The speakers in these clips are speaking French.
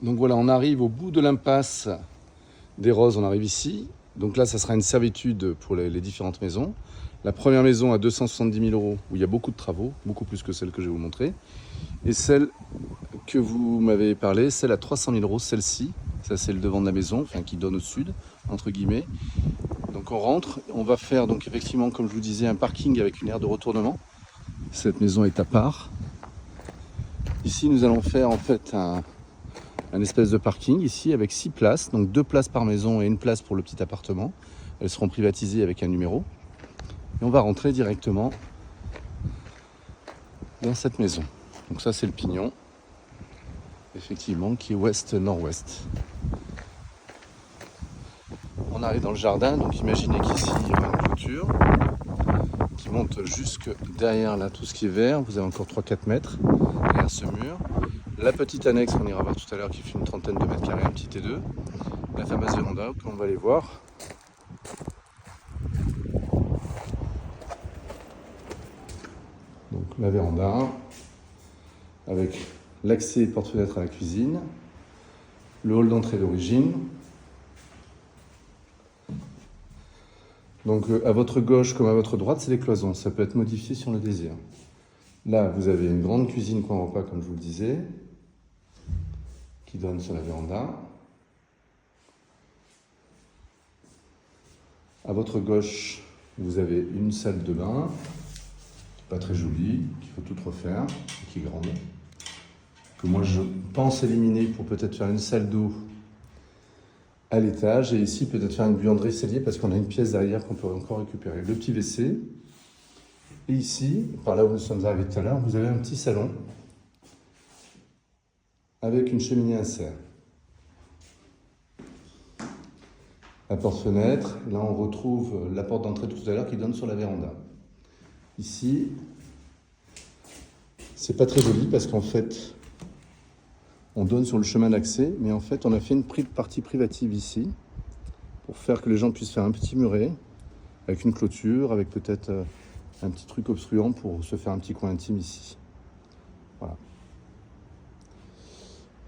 Donc voilà, on arrive au bout de l'impasse des Roses, on arrive ici. Donc là, ça sera une servitude pour les différentes maisons. La première maison à 270 000 €, où il y a beaucoup de travaux, beaucoup plus que celle que je vais vous montrer. Et celle que vous m'avez parlé, celle à 300 000 €, celle-ci. Ça, c'est le devant de la maison, enfin qui donne au sud, entre guillemets. Donc on rentre, on va faire donc effectivement, comme je vous disais, un parking avec une aire de retournement. Cette maison est à part. Ici, nous allons faire en fait un espèce de parking ici avec 6 places, donc 2 places par maison et une place pour le petit appartement. Elles seront privatisées avec un numéro. Et on va rentrer directement dans cette maison. Donc ça, c'est le pignon, effectivement, qui est ouest-nord-ouest. On arrive dans le jardin, donc imaginez qu'ici, il y a une clôture qui monte jusque derrière là, tout ce qui est vert. Vous avez encore 3-4 mètres derrière ce mur. La petite annexe qu'on ira voir tout à l'heure qui fait une trentaine de mètres carrés, un petit T2. La fameuse véranda, comme on va aller voir. Donc la véranda, avec l'accès porte-fenêtre à la cuisine, le hall d'entrée d'origine. Donc à votre gauche comme à votre droite, c'est les cloisons. Ça peut être modifié si on le désire. Là, vous avez une grande cuisine coin repas, comme je vous le disais, qui donne sur la véranda. À votre gauche, vous avez une salle de bain, qui n'est pas très jolie, qu'il faut tout refaire, qui est grande, que moi je pense éliminer pour peut-être faire une salle d'eau à l'étage, et ici peut-être faire une buanderie cellier parce qu'on a une pièce derrière qu'on peut encore récupérer. Le petit WC, et ici, par là où nous sommes arrivés tout à l'heure, vous avez un petit salon avec une cheminée à serre. La porte-fenêtre, là on retrouve la porte d'entrée tout à l'heure qui donne sur la véranda. Ici, c'est pas très joli parce qu'en fait, on donne sur le chemin d'accès, mais en fait on a fait une partie privative ici pour faire que les gens puissent faire un petit muret avec une clôture, avec peut-être un petit truc obstruant pour se faire un petit coin intime ici. Voilà.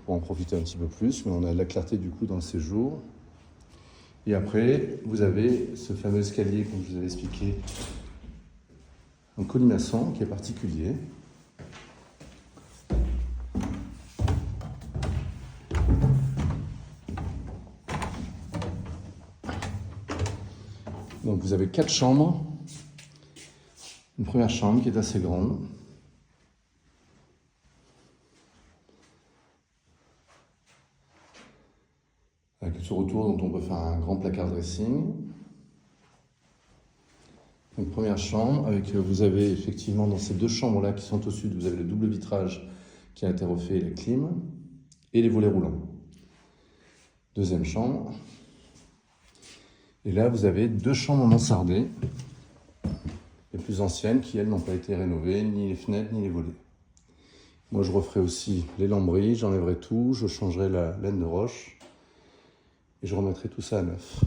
Pour en profiter un petit peu plus, mais on a de la clarté du coup dans le séjour. Et après, vous avez ce fameux escalier, comme je vous avais expliqué, en colimaçon, qui est particulier. Donc vous avez 4 chambres. Une première chambre qui est assez grande. Avec ce retour dont on peut faire un grand placard dressing. Donc première chambre, avec vous avez effectivement dans ces 2 chambres-là qui sont au sud, vous avez le double vitrage qui a été refait, les clims et les volets roulants. Deuxième chambre. Et là, vous avez 2 chambres mansardées, les plus anciennes, qui elles n'ont pas été rénovées, ni les fenêtres, ni les volets. Moi, je referai aussi les lambris, j'enlèverai tout, je changerai la laine de roche et je remettrai tout ça à neuf.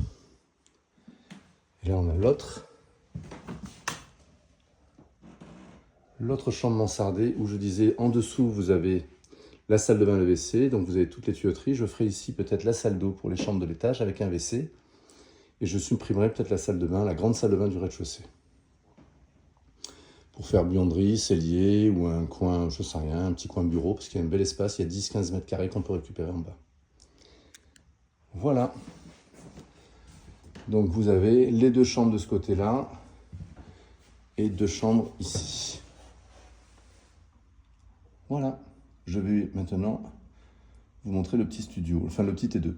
Et là, on a l'autre chambre mansardée où je disais en dessous, vous avez la salle de bain, le WC, donc vous avez toutes les tuyauteries. Je ferai ici peut-être la salle d'eau pour les chambres de l'étage avec un WC. Et je supprimerai peut-être la salle de bain, la grande salle de bain du rez-de-chaussée. Pour faire buanderie, cellier ou un coin, je sais rien, un petit coin bureau, parce qu'il y a un bel espace, il y a 10-15 mètres carrés qu'on peut récupérer en bas. Voilà. Donc vous avez les 2 chambres de ce côté-là et 2 chambres ici. Voilà. Je vais maintenant vous montrer le petit studio, enfin le petit T2.